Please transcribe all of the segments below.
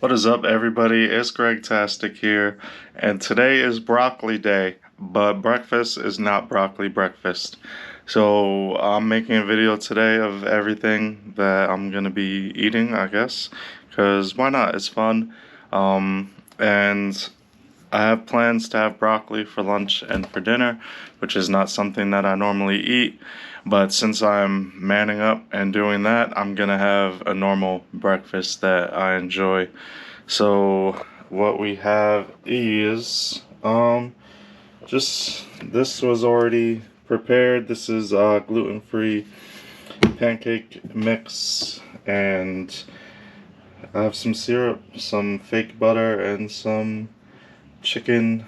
What is up, everybody? It's Greg-tastic here, and today is broccoli day, but breakfast is not broccoli breakfast. So I'm making a video today of everything that I'm gonna be eating, I guess, because why not? It's fun. And I have plans to have broccoli for lunch and for dinner, which is not something that I normally eat. But since I'm manning up and doing that, I'm gonna have a normal breakfast that I enjoy. So what we have is just this was already prepared. This is gluten-free pancake mix, and I have some syrup, some fake butter, and some chicken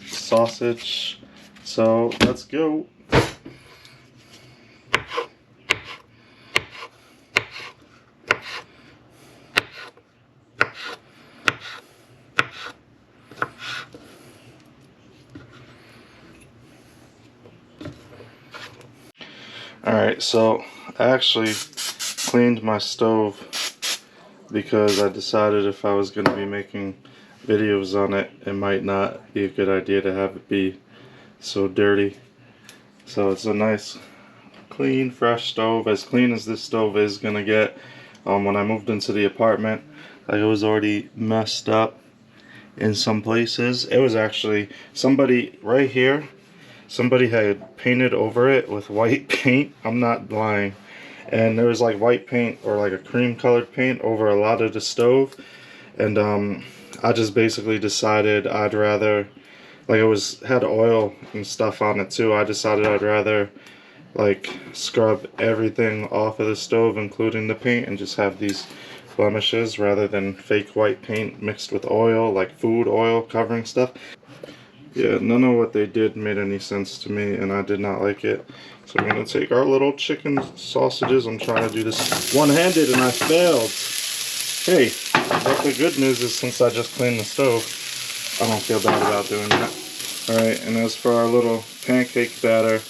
sausage. So let's go. Alright, so I actually cleaned my stove because I decided if I was going to be making videos on it, it might not be a good idea to have it be so dirty. So it's a nice, clean, fresh stove, as clean as this stove is going to get. When I moved into the apartment, like, it was already messed up in some places. It was actually somebody right here. Somebody had painted over it with white paint. I'm not lying. And there was like white paint or like a cream colored paint over a lot of the stove. And I just basically decided I'd rather, like, it had oil and stuff on it too. I decided I'd rather like scrub everything off of the stove, including the paint, and just have these blemishes rather than fake white paint mixed with oil, like food oil covering stuff. Yeah, none of what they did made any sense to me, and I did not like it. So I'm going to take our little chicken sausages. I'm trying to do this one-handed, and I failed. Hey, but the good news is, since I just cleaned the stove, I don't feel bad about doing that. Alright, and as for our little pancake batter,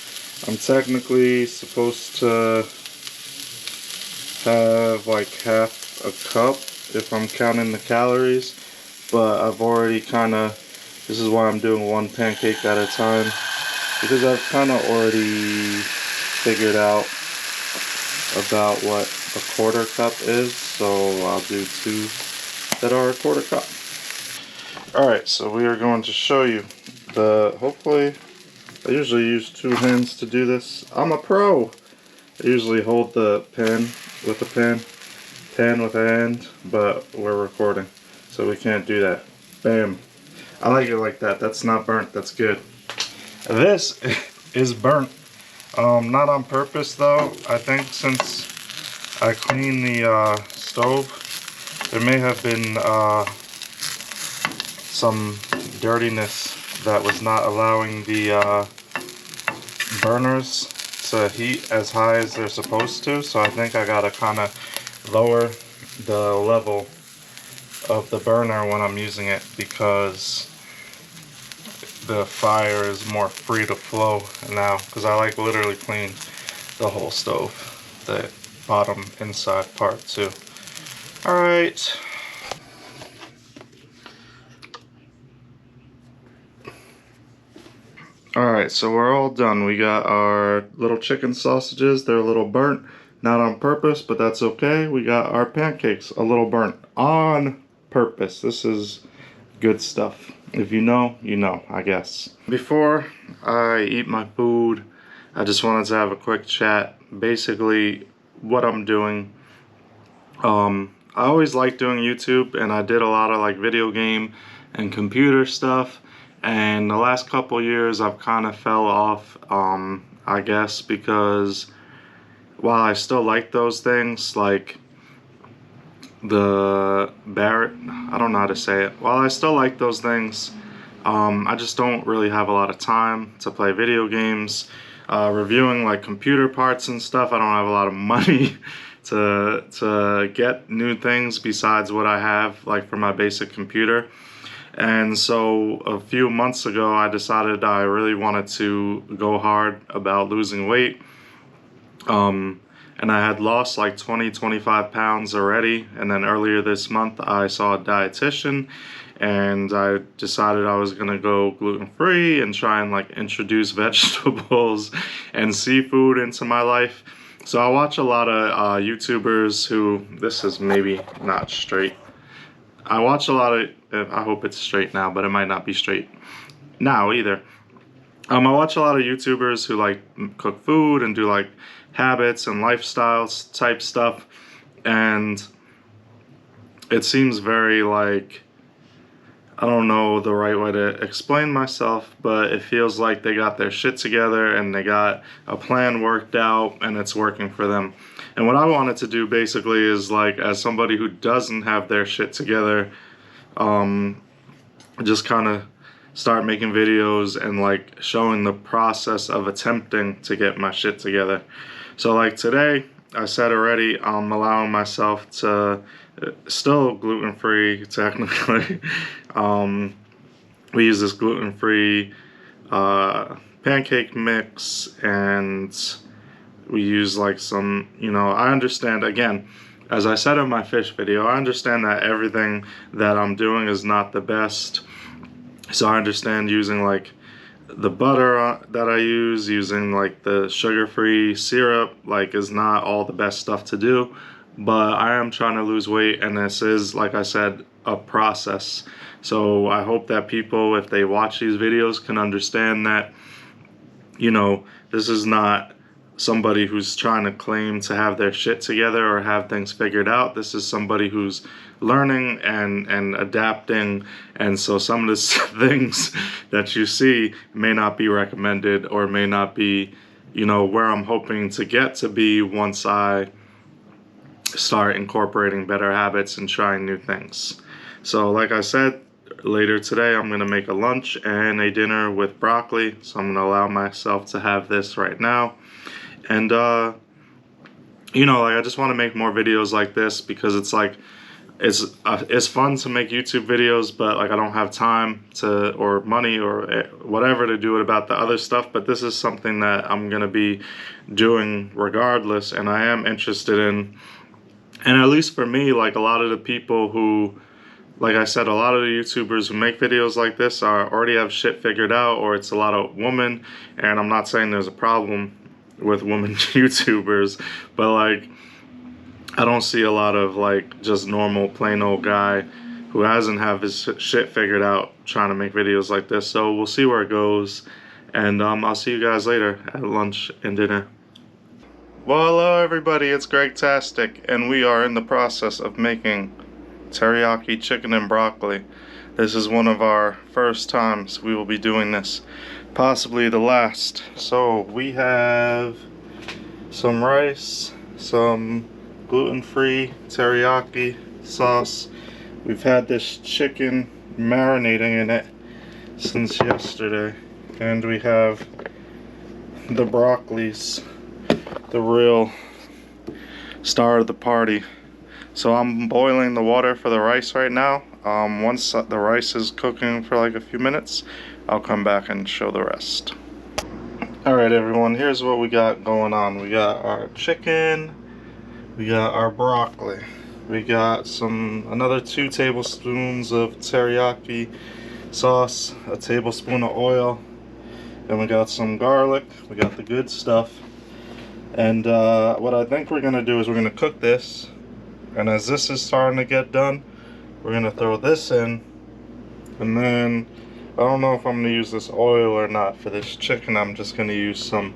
I'm technically supposed to have like half a cup if I'm counting the calories, but I've already kind of, this is why I'm doing one pancake at a time, because I've kind of already figured out about what a quarter cup is, so I'll do two that are a quarter cup. Alright, so we are going to show you hopefully, I usually use two hands to do this. I'm a pro! I usually hold the pan with a pan with a hand, but we're recording, so we can't do that. Bam. I like it like that. That's not burnt. That's good. This is burnt. Not on purpose though. I think since I cleaned the stove, there may have been some dirtiness that was not allowing the burners to heat as high as they're supposed to. So I think I gotta kind of lower the level of the burner when I'm using it, because the fire is more free to flow now, because I like literally clean the whole stove, the bottom inside part too. Alright. Alright, so we're all done. We got our little chicken sausages. They're a little burnt, not on purpose, but that's okay. We got our pancakes, a little burnt on purpose. This is good stuff. If you know, you know, I guess. Before I eat my food, I just wanted to have a quick chat. Basically, what I'm doing. I always liked doing YouTube, and I did a lot of like video game and computer stuff. And the last couple years, I've kind of fell off, I guess, because while I still like those things, like the Barrett, I don't know how to say it. While I still like those things, I just don't really have a lot of time to play video games. Reviewing like computer parts and stuff, I don't have a lot of money to get new things besides what I have like for my basic computer. And so a few months ago, I decided I really wanted to go hard about losing weight. and I had lost like 20-25 pounds already. And then earlier this month I saw a dietitian, and I decided I was gonna go gluten-free and try and like introduce vegetables and seafood into my life. So I watch a lot of YouTubers who, this is maybe not straight. I watch a lot of, I hope it's straight now, but it might not be straight now either. I watch a lot of YouTubers who like cook food and do like habits and lifestyles type stuff, and it seems very like, I don't know the right way to explain myself, but it feels like they got their shit together and they got a plan worked out and it's working for them. And what I wanted to do basically is, like, as somebody who doesn't have their shit together, just kind of start making videos and like showing the process of attempting to get my shit together. So like today, I said already, I'm allowing myself to, still gluten-free technically. We use this gluten-free pancake mix, and we use like some, you know, I understand, again, as I said in my fish video, I understand that everything that I'm doing is not the best. So I understand using like the butter that I use, using like the sugar-free syrup, like is not all the best stuff to do. But I am trying to lose weight, and this is, like I said, a process. So I hope that people, if they watch these videos, can understand that, you know, this is not somebody who's trying to claim to have their shit together or have things figured out. This is somebody who's learning and adapting, and so some of the things that you see may not be recommended or may not be, you know, where I'm hoping to get to be once I start incorporating better habits and trying new things. So like I said, later today I'm gonna make a lunch and a dinner with broccoli, so I'm gonna allow myself to have this right now. And you know, like, I just want to make more videos like this because it's like, it's fun to make YouTube videos, but like I don't have time to, or money or whatever to do it about the other stuff. But this is something that I'm gonna be doing regardless, and I am interested in. And at least for me, like a lot of the people who, like I said, a lot of the YouTubers who make videos like this are already have shit figured out, or it's a lot of women. And I'm not saying there's a problem with women YouTubers, but like I don't see a lot of like just normal plain old guy who hasn't have his shit figured out trying to make videos like this. So we'll see where it goes, and I'll see you guys later at lunch and dinner. Well, hello everybody, it's Greg-tastic, and we are in the process of making teriyaki chicken and broccoli. This is one of our first times we will be doing this, possibly the last. So we have some rice, some gluten-free teriyaki sauce. We've had this chicken marinating in it since yesterday, and we have the broccolis, the real star of the party. So I'm boiling the water for the rice right now. Once the rice is cooking for like a few minutes, I'll come back and show the rest. Alright everyone, here's what we got going on. We got our chicken, we got our broccoli, we got another 2 tablespoons of teriyaki sauce, a tablespoon of oil, and we got some garlic, we got the good stuff. And what I think we're gonna do is we're gonna cook this, and as this is starting to get done, we're gonna throw this in, and then I don't know if I'm gonna use this oil or not for this chicken. I'm just gonna use some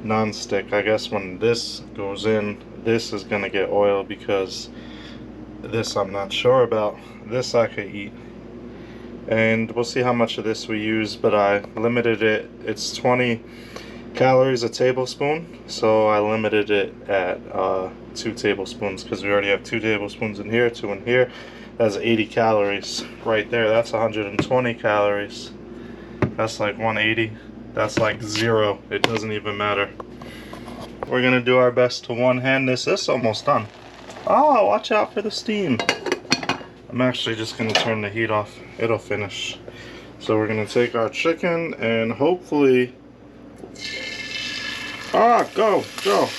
non-stick. I guess when this goes in, this is gonna get oil, because this I'm not sure about. This I could eat, and we'll see how much of this we use, but I limited it. It's 20 calories a tablespoon, so I limited it at 2 tablespoons, because we already have 2 tablespoons in here, 2 in here. That's 80 calories right there. That's 120 calories. That's like 180. That's like 0. It doesn't even matter. We're gonna do our best to one-hand this. This is almost done. Oh, watch out for the steam. I'm actually just gonna turn the heat off. It'll finish. So we're gonna take our chicken and hopefully, go.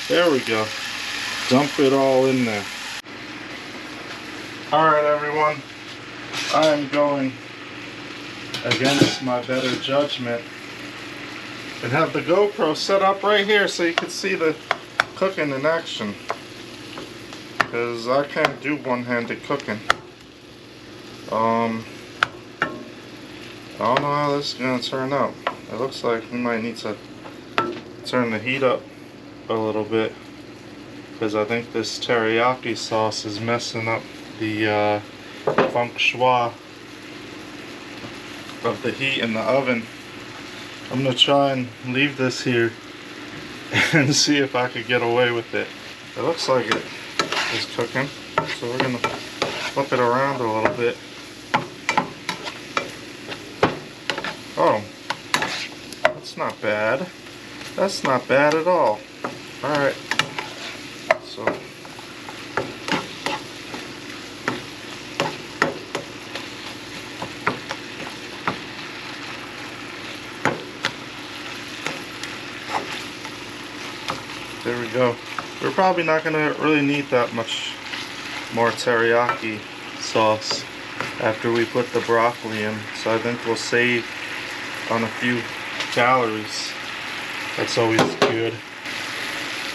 There we go. dump it all in there. Alright everyone, I am going against my better judgment and have the GoPro set up right here so you can see the cooking in action, because I can't do one-handed cooking. I don't know how this is going to turn out. It looks like we might need to turn the heat up a little bit, because I think this teriyaki sauce is messing up the feng shui of the heat in the oven. I'm going to try and leave this here and see if I could get away with it. It looks like it is cooking, so we're going to flip it around a little bit. Oh, that's not bad. That's not bad at all. Alright, so there we go. We're probably not going to really need that much more teriyaki sauce after we put the broccoli in, so I think we'll save on a few calories. That's always good.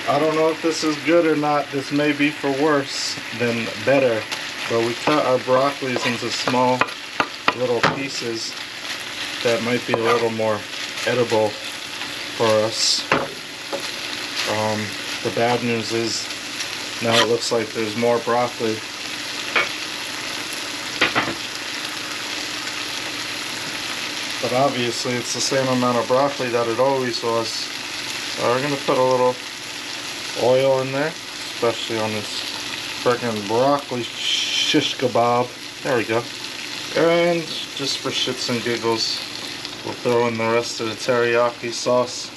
I don't know if this is good or not. This may be for worse than better, but we cut our broccolis into small little pieces that might be a little more edible for us. The bad news is now it looks like there's more broccoli. But obviously it's the same amount of broccoli that it always was. So we're going to put a little oil in there, especially on this freaking broccoli shish kebab. There we go. And just for shits and giggles, we'll throw in the rest of the teriyaki sauce.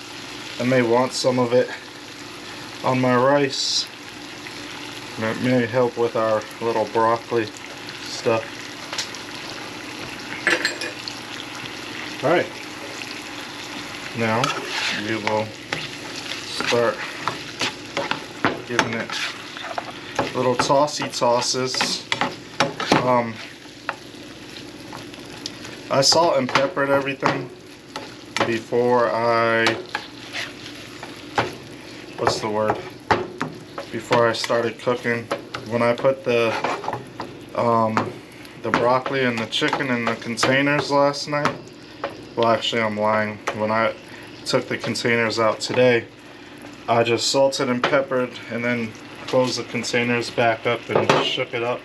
I may want some of it on my rice. That may help with our little broccoli stuff. Alright, now we will start giving it little tossy tosses. I salt and peppered everything before before I started cooking. When I put the broccoli and the chicken in the containers last night, well, actually I'm lying. When I took the containers out today, I just salted and peppered and then closed the containers back up and shook it up.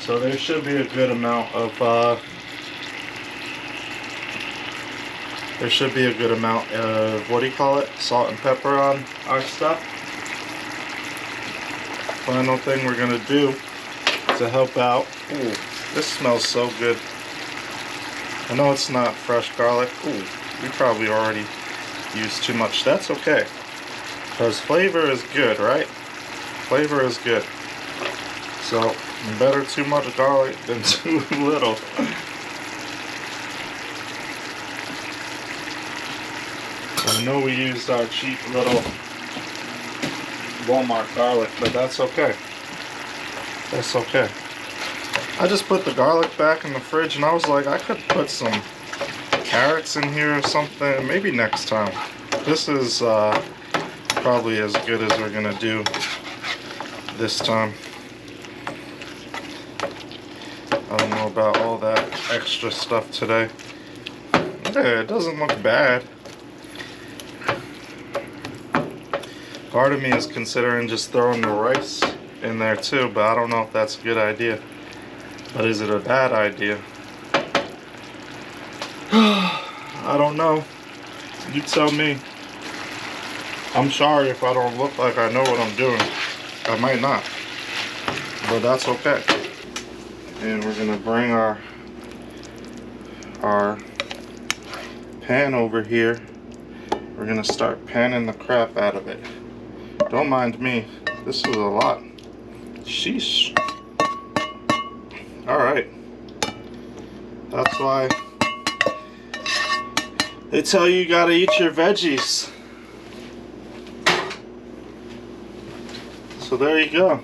So there should be a good amount of what do you call it? Salt and pepper on our stuff. Final thing we're gonna do to help out. Ooh, this smells so good. I know it's not fresh garlic. Ooh, we probably already used too much. That's okay, because flavor is good, right? Flavor is good. So, better too much garlic than too little. I know we used our cheap little Walmart garlic, but that's okay. That's okay. I just put the garlic back in the fridge and I was like, I could put some carrots in here or something, maybe next time. This is probably as good as we're gonna do this time. I don't know about all that extra stuff today. Yeah, it doesn't look bad. Part of me is considering just throwing the rice in there too, but I don't know if that's a good idea. But is it a bad idea? I don't know. You tell me. I'm sorry if I don't look like I know what I'm doing. I might not. But that's okay. And we're gonna bring our pan over here. We're gonna start panning the crap out of it. Don't mind me. This is a lot. Sheesh. Alright. That's why they tell you gotta eat your veggies. So So there you go.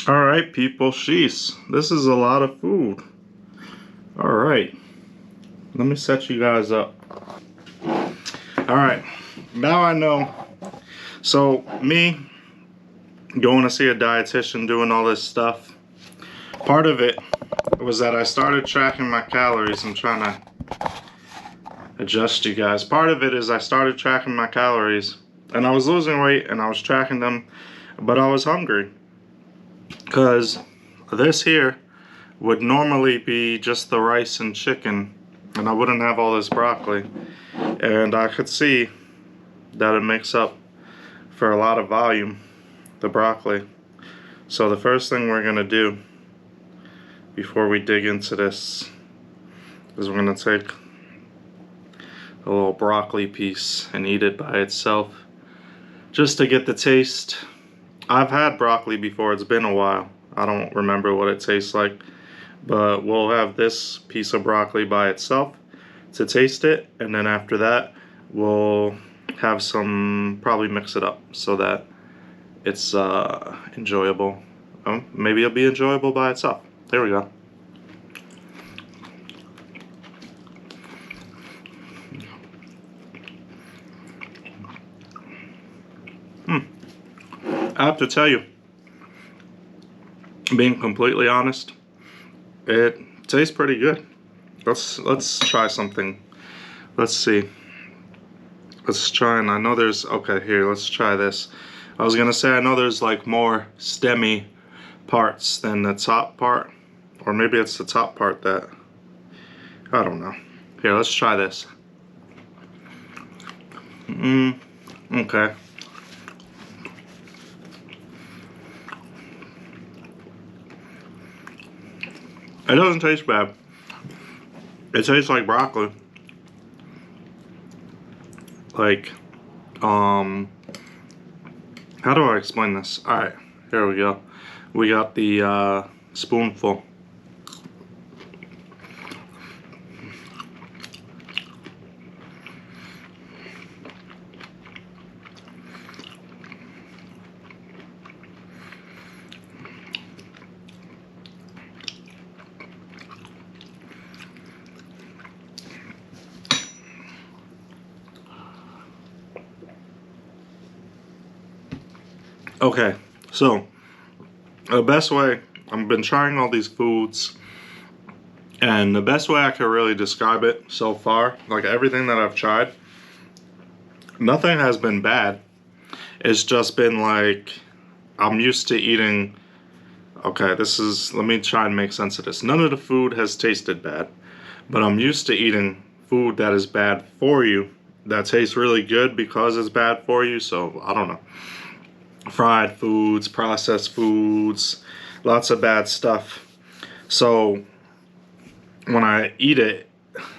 Alright people, sheesh. This is a lot of food. Alright. Let me set you guys up. Alright. Now I know. So me going to see a dietitian, doing all this stuff. Part of it was that I started tracking my calories. I'm trying to adjust you guys. Part of it is I started tracking my calories and I was losing weight and I was tracking them, but I was hungry. Because this here would normally be just the rice and chicken and I wouldn't have all this broccoli. And I could see that it makes up for a lot of volume, the broccoli. So the first thing we're gonna do before we dig into this is we're gonna take a little broccoli piece and eat it by itself just to get the taste. I've had broccoli before, it's been a while. I don't remember what it tastes like, but we'll have this piece of broccoli by itself to taste it, and then after that we'll have some, probably mix it up so that it's enjoyable. Maybe it'll be enjoyable by itself. There we go. I have to tell you, being completely honest, it tastes pretty good. Let's try something. Let's see. Let's try, and I know there's, okay, here, let's try this. I was gonna say I know there's like more stemmy parts than the top part, or maybe it's the top part that, I don't know. Here, let's try this. Okay. It doesn't taste bad. It tastes like broccoli. Like, how do I explain this? Alright, here we go. We got the spoonful. Okay, so the best way, I've been trying all these foods, and the best way I could really describe it so far, like everything that I've tried, nothing has been bad. It's just been like, I'm used to eating, okay, let me try and make sense of this. None of the food has tasted bad, but I'm used to eating food that is bad for you, that tastes really good because it's bad for you, so I don't know. Fried foods, processed foods, lots of bad stuff. So when I eat it,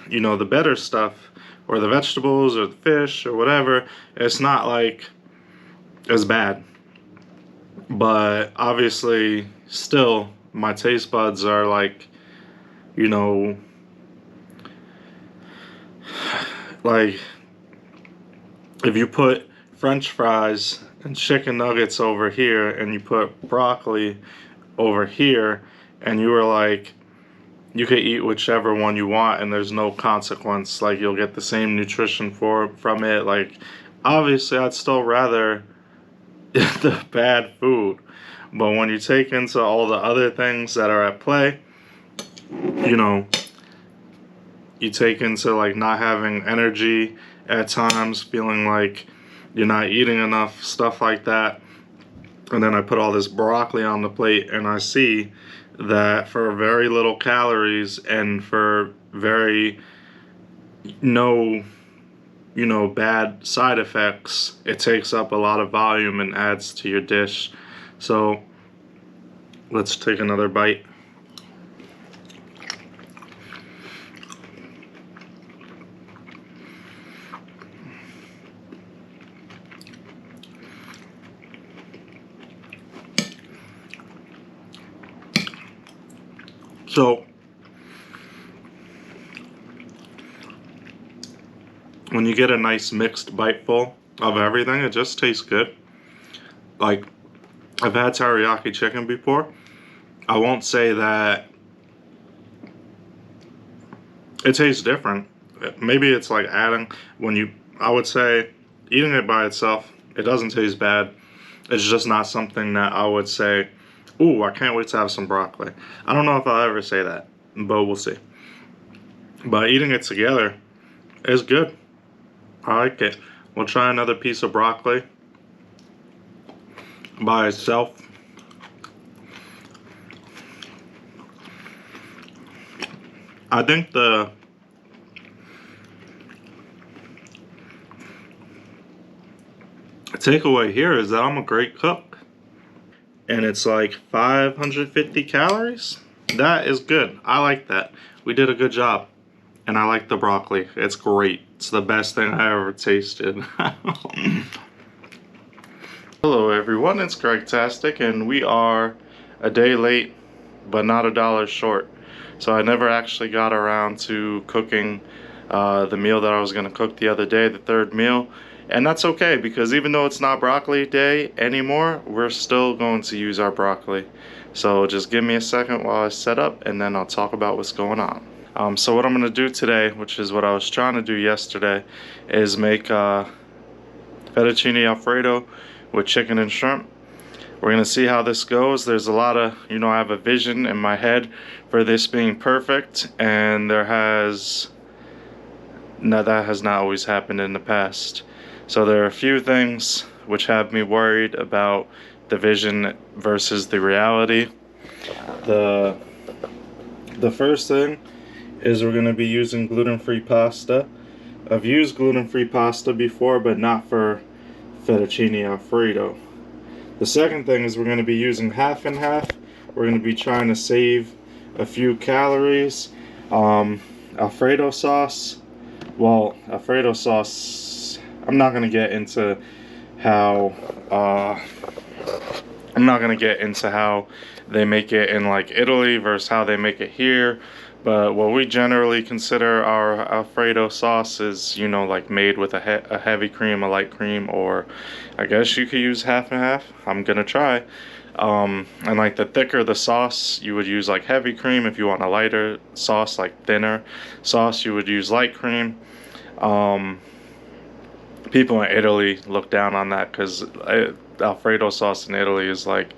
you know, the better stuff, or the vegetables or the fish or whatever, it's not like as bad. But obviously still my taste buds are like, you know, like if you put French fries and chicken nuggets over here and you put broccoli over here and you were like, you could eat whichever one you want and there's no consequence, like you'll get the same nutrition from it. Like obviously I'd still rather the bad food, but when you take into all the other things that are at play, you know, you take into like not having energy at times, feeling like you're not eating enough, stuff like that. And then I put all this broccoli on the plate and I see that for very little calories and for very no, you know, bad side effects, it takes up a lot of volume and adds to your dish. So let's take another bite. So when you get a nice mixed bite full, of everything. It just tastes good. Like, I've had teriyaki chicken before. I won't say that it tastes different. Maybe it's like adding I would say eating it by itself, it doesn't taste bad. It's just not something that I would say, ooh, I can't wait to have some broccoli. I don't know if I'll ever say that, but we'll see. But eating it together is good. I like it. We'll try another piece of broccoli by itself. I think the takeaway here is that I'm a great cook. And it's like 550 calories. That is good. I like that. We did a good job. And I like the broccoli. It's great. It's the best thing I ever tasted. Hello everyone, it's Greg-tastic, and we are a day late, but not $1 short. So I never actually got around to cooking the meal that I was going to cook the other day, the third meal. And that's okay, because even though it's not broccoli day anymore, we're still going to use our broccoli. So just give me a second while I set up, and then I'll talk about what's going on. So what I'm going to do today, which is what I was trying to do yesterday, is make fettuccine Alfredo with chicken and shrimp. We're going to see how this goes. There's a lot of, I have a vision in my head for this being perfect, and that has not always happened in the past. So there are a few things which have me worried about the vision versus the reality. The first thing is we're going to be using gluten-free pasta. I've used gluten-free pasta before, but not for fettuccine Alfredo. The second thing is we're going to be using half and half. We're going to be trying to save a few calories. Alfredo sauce. Well, Alfredo sauce, I'm not going to get into how they make it in like Italy versus how they make it here. But what we generally consider our Alfredo sauce is, like made with a heavy cream, a light cream, or I guess you could use half and half. I'm gonna try. And like the thicker the sauce, you would use like heavy cream. If you want a lighter sauce, like thinner sauce, you would use light cream. People in Italy look down on that because Alfredo sauce in Italy is like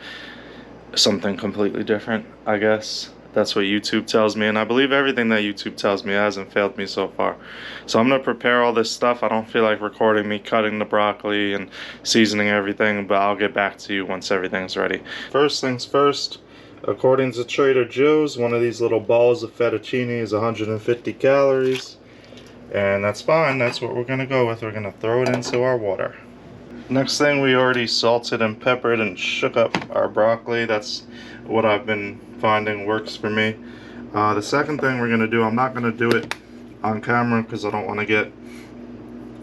something completely different, I guess. That's what YouTube tells me, and I believe everything that YouTube tells me. It hasn't failed me so far. So I'm going to prepare all this stuff. I don't feel like recording me cutting the broccoli and seasoning everything, but I'll get back to you once everything's ready. First things first, according to Trader Joe's, one of these little balls of fettuccine is 150 calories. And that's fine. That's what we're going to go with. We're going to throw it into our water. Next thing, we already salted and peppered and shook up our broccoli. That's what I've been finding works for me. The second thing we're going to do, I'm not going to do it on camera because I don't want to get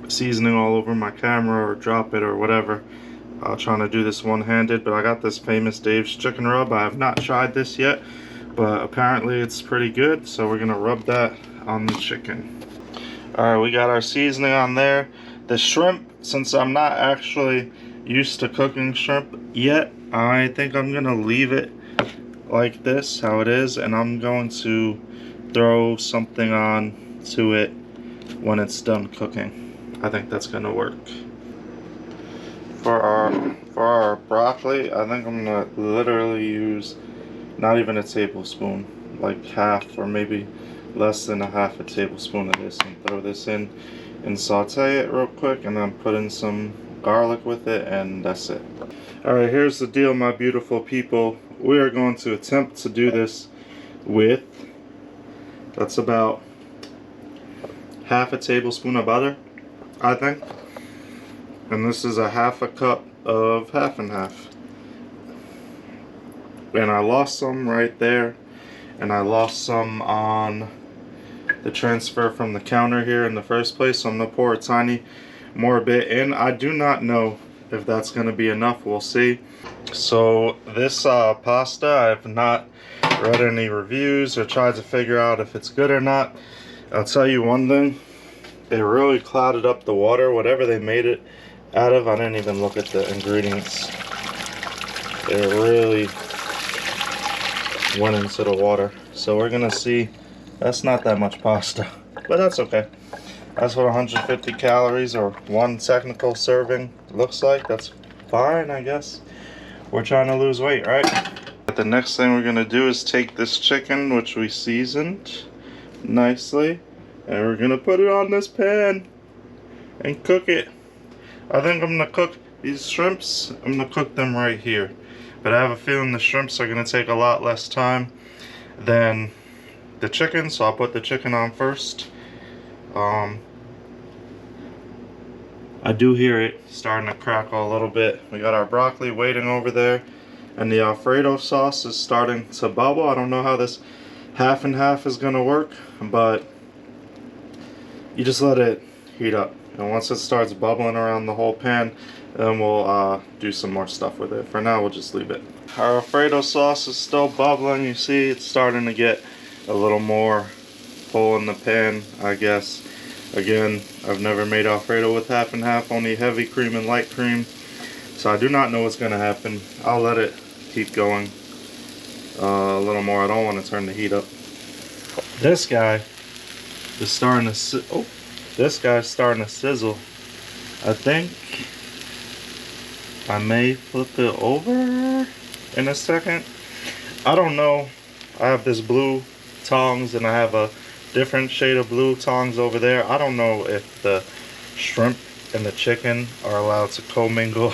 seasoning all over my camera or drop it or whatever. I'm trying to do this one-handed, but I got this Famous Dave's chicken rub. I have not tried this yet, but apparently it's pretty good, so we're going to rub that on the chicken. Alright, we got our seasoning on there. The shrimp, since I'm not actually used to cooking shrimp yet, I think I'm going to leave it like this, how it is, and I'm going to throw something on to it when it's done cooking. I think that's going to work. For our broccoli, I think I'm going to literally use not even a tablespoon, like half or maybe less than a half a tablespoon of this, and throw this in and saute it real quick, and then put in some garlic with it, and that's it. Alright, here's the deal, my beautiful people. We are going to attempt to do this with, that's about half a tablespoon of butter, I think. And this is a half a cup of half and half. And I lost some right there, and I lost some on the transfer from the counter here in the first place, so I'm going to pour a tiny more bit in. I do not know if that's going to be enough. We'll see. So this pasta, I've not read any reviews or tried to figure out if it's good or not. I'll tell you one thing, it really clouded up the water. Whatever they made it out of. I didn't even look at the ingredients. It really went into the water. So we're gonna see. That's not that much pasta, but that's okay. That's what 150 calories or one technical serving looks like. That's fine, I guess. We're trying to lose weight, right? But the next thing we're gonna do is take this chicken, which we seasoned nicely, and we're gonna put it on this pan and cook it. I think I'm gonna cook these shrimps. I'm gonna cook them right here. But I have a feeling the shrimps are gonna take a lot less time than the chicken, so I'll put the chicken on first. I do hear it starting to crackle a little bit. We got our broccoli waiting over there, and the Alfredo sauce is starting to bubble. I don't know how this half and half is gonna work, but you just let it heat up. And once it starts bubbling around the whole pan, then we'll do some more stuff with it. For now, we'll just leave it. Our Alfredo sauce is still bubbling. You see it's starting to get a little more full in the pan, I guess. Again, I've never made Alfredo with half and half, only heavy cream and light cream. So I do not know what's gonna happen. I'll let it keep going a little more. I don't want to turn the heat up. This guy is starting to this guy's starting to sizzle. I think I may flip it over in a second. I don't know. I have this blue tongs and I have a different shade of blue tongs over there. I don't know if the shrimp and the chicken are allowed to commingle.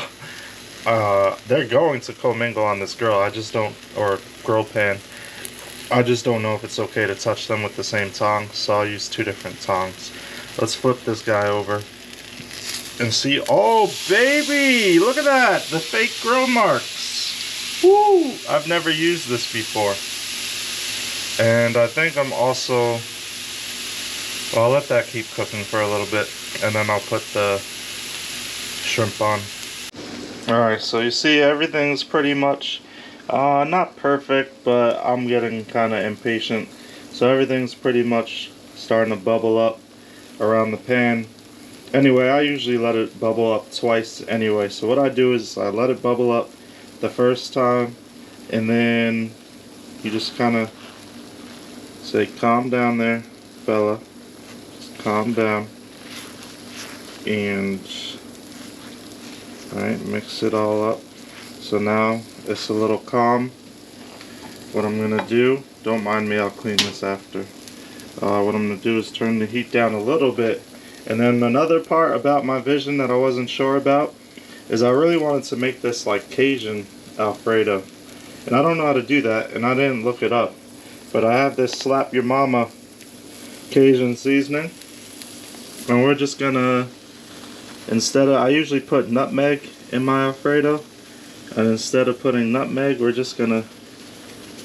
They're going to commingle on this grill. I just don't, or grill pan. I just don't know if it's okay to touch them with the same tongs, so I'll use two different tongs. Let's flip this guy over and see. Oh baby, look at that, the fake grill marks. Woo! I've never used this before. And I think I'm also, well, I'll let that keep cooking for a little bit, and then I'll put the shrimp on. Alright, so you see everything's pretty much not perfect, but I'm getting kind of impatient. So everything's pretty much starting to bubble up around the pan. Anyway, I usually let it bubble up twice anyway. So what I do is I let it bubble up the first time, and then you just kind of say, calm down there, fella. Just calm down. And alright, mix it all up. So now it's a little calm. What I'm gonna do, don't mind me, I'll clean this after. What I'm gonna do is turn the heat down a little bit. And then another part about my vision that I wasn't sure about is I really wanted to make this like Cajun Alfredo. And I don't know how to do that, and I didn't look it up. But I have this Slap Your Mama Cajun seasoning. And we're just gonna, instead of, I usually put nutmeg in my Alfredo. And instead of putting nutmeg, we're just gonna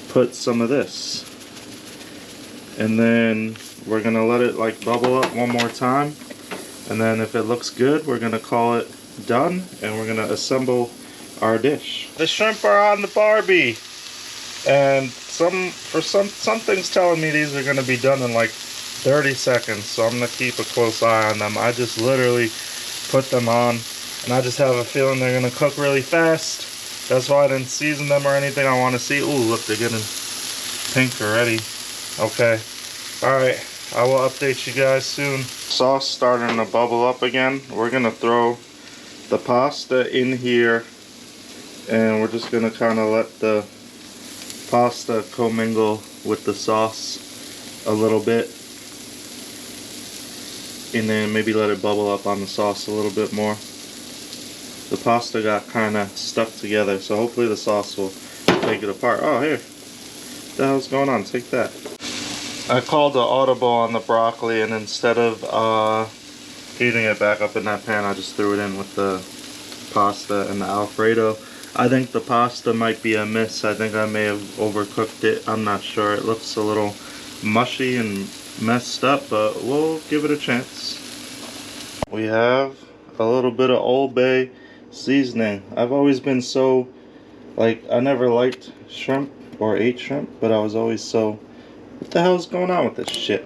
put some of this. And then we're gonna let it like bubble up one more time. And then if it looks good, we're gonna call it done. And we're gonna assemble our dish. The shrimp are on the Barbie. And something's telling me these are gonna be done in like 30 seconds. So I'm gonna keep a close eye on them. I just literally put them on. And I just have a feeling they're gonna cook really fast. That's why I didn't season them or anything. I want to see. Ooh, look, they're getting pink already. Okay. Alright, I will update you guys soon. Sauce starting to bubble up again. We're going to throw the pasta in here. And we're just going to kind of let the pasta commingle with the sauce a little bit. And then maybe let it bubble up on the sauce a little bit more. The pasta got kind of stuck together, so hopefully the sauce will take it apart. Oh, here. What the hell's going on? Take that. I called the audible on the broccoli, and instead of heating it back up in that pan, I just threw it in with the pasta and the Alfredo. I think the pasta might be a miss. I think I may have overcooked it. I'm not sure. It looks a little mushy and messed up, but we'll give it a chance. We have a little bit of Old Bay seasoning. I've always been so, like, I never liked shrimp or ate shrimp, but I was always so, what the hell is going on with this shit?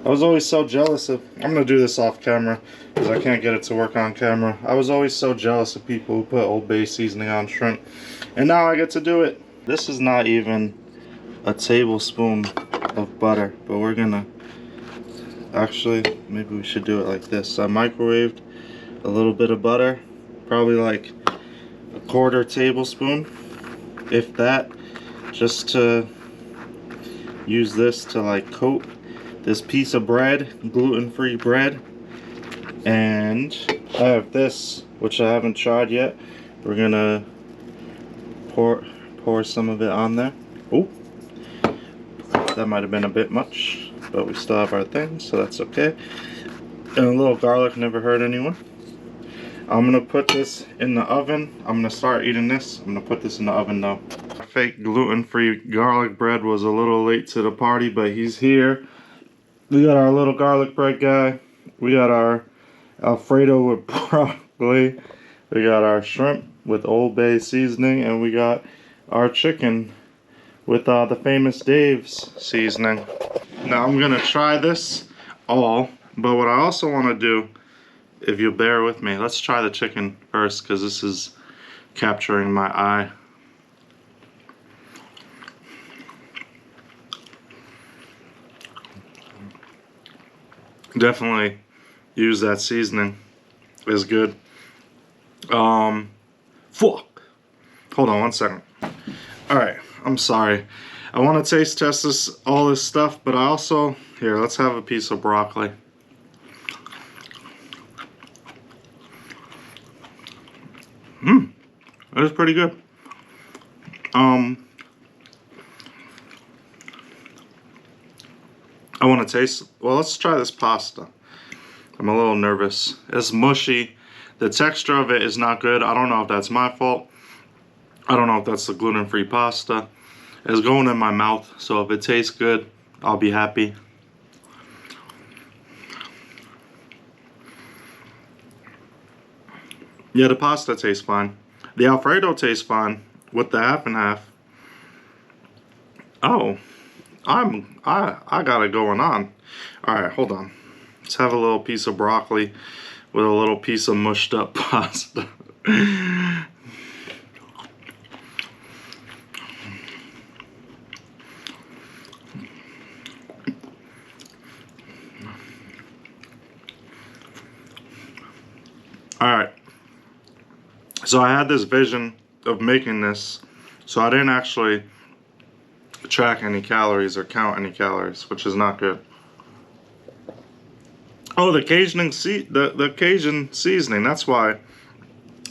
I was always so jealous of, I'm gonna do this off camera because I can't get it to work on camera. I was always so jealous of people who put Old Bay seasoning on shrimp, and now I get to do it. This is not even a tablespoon of butter, but we're gonna, actually, maybe we should do it like this. I microwaved a little bit of butter, probably like a quarter tablespoon, if that, just to use this to like coat this piece of bread, gluten-free bread. And I have this, which I haven't tried yet. We're gonna pour some of it on there. Oh, that might have been a bit much, but we still have our thing, so that's okay. And a little garlic never hurt anyone. I'm gonna put this in the oven. I'm gonna start eating this. I'm gonna put this in the oven now. Fake gluten-free garlic bread was a little late to the party, but he's here. We got our little garlic bread guy. We got our Alfredo with broccoli. We got our shrimp with Old Bay seasoning, and we got our chicken with the famous Dave's seasoning. Now I'm gonna try this all, but what I also want to do, if you bear with me, let's try the chicken first because this is capturing my eye. Definitely use that seasoning. It's good. Fuck. Hold on one second. Alright, I'm sorry. I want to taste test all this stuff, but I also, here, let's have a piece of broccoli. It was pretty good. I want to taste, well, let's try this pasta. I'm a little nervous. It's mushy. The texture of it is not good. I don't know if that's my fault. I don't know if that's the gluten-free pasta. It's going in my mouth, so if it tastes good, I'll be happy. Yeah, the pasta tastes fine. The Alfredo tastes fine with the half and half. Oh, I got it going on. Alright, hold on. Let's have a little piece of broccoli with a little piece of mushed up pasta. Alright. So I had this vision of making this, so I didn't actually track any calories or count any calories, which is not good. Oh, the Cajun seasoning. That's why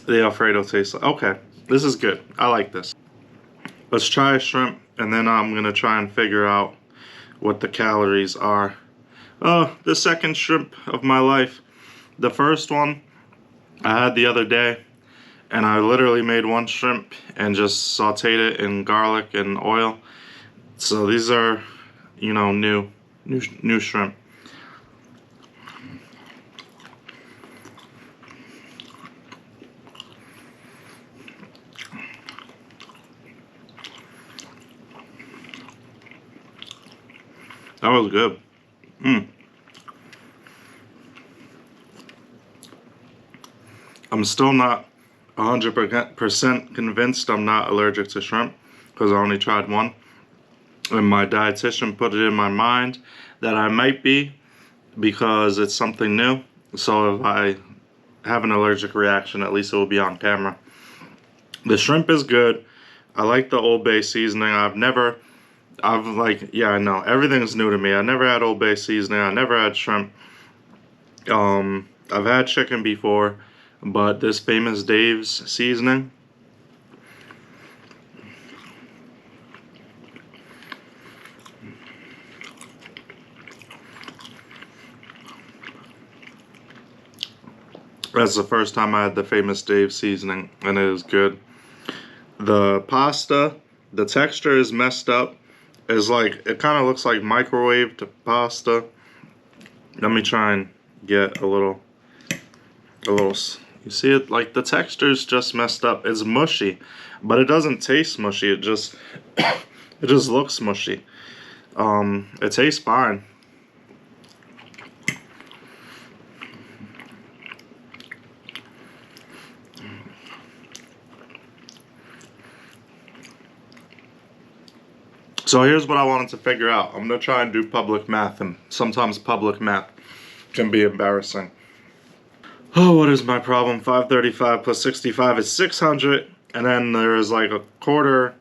the Alfredo tastes like. Okay, this is good. I like this. Let's try shrimp, and then I'm gonna try and figure out what the calories are. Oh, the second shrimp of my life. The first one I had the other day, and I literally made one shrimp and just sauteed it in garlic and oil. So these are, you know, new shrimp. That was good. I'm still not 100% convinced I'm not allergic to shrimp because I only tried one. And my dietitian put it in my mind that I might be because it's something new. So if I have an allergic reaction, at least it will be on camera. The shrimp is good. I like the Old Bay seasoning. Yeah, I know. Everything's new to me. I never had Old Bay seasoning. I never had shrimp. I've had chicken before, but this famous Dave's seasoning. That's the first time I had the famous Dave's seasoning, and it is good. The pasta, the texture is messed up. It's like, it kind of looks like microwaved pasta. Let me try and get a little, you see it, like the texture is just messed up. It's mushy, but it doesn't taste mushy. It just, it just looks mushy. It tastes fine. So here's what I wanted to figure out. I'm going to try and do public math, and sometimes public math can be embarrassing. Oh, what is my problem? 535 plus 65 is 600, and then there is like a quarter,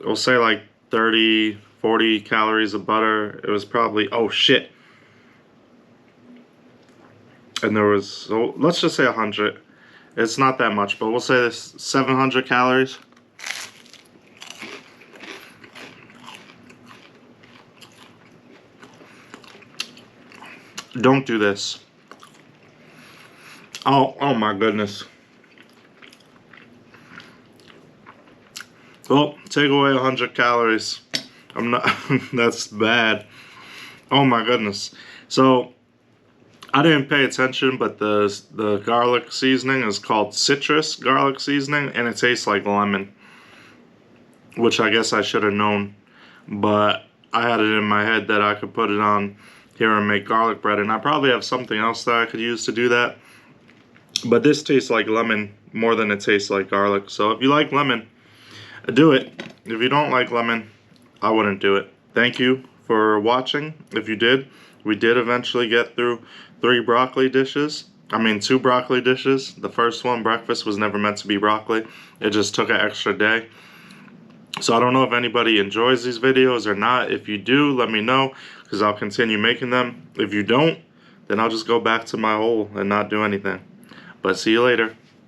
we'll say like 30, 40 calories of butter. It was probably, oh shit. And there was, so let's just say 100. It's not that much, but we'll say this 700 calories. Don't do this. Oh my goodness. Well, take away 100 calories. I'm not, that's bad. Oh my goodness. So, I didn't pay attention, but the garlic seasoning is called citrus garlic seasoning, and it tastes like lemon. Which I guess I should have known. But I had it in my head that I could put it on here and make garlic bread, and I probably have something else that I could use to do that. But this tastes like lemon more than it tastes like garlic. So if you like lemon, do it. If you don't like lemon, I wouldn't do it. Thank you for watching. If you did, we did eventually get through 2 broccoli dishes. The first one, breakfast, was never meant to be broccoli. It just took an extra day. So I don't know if anybody enjoys these videos or not. If you do, let me know, because I'll continue making them. If you don't, then I'll just go back to my hole and not do anything. But see you later.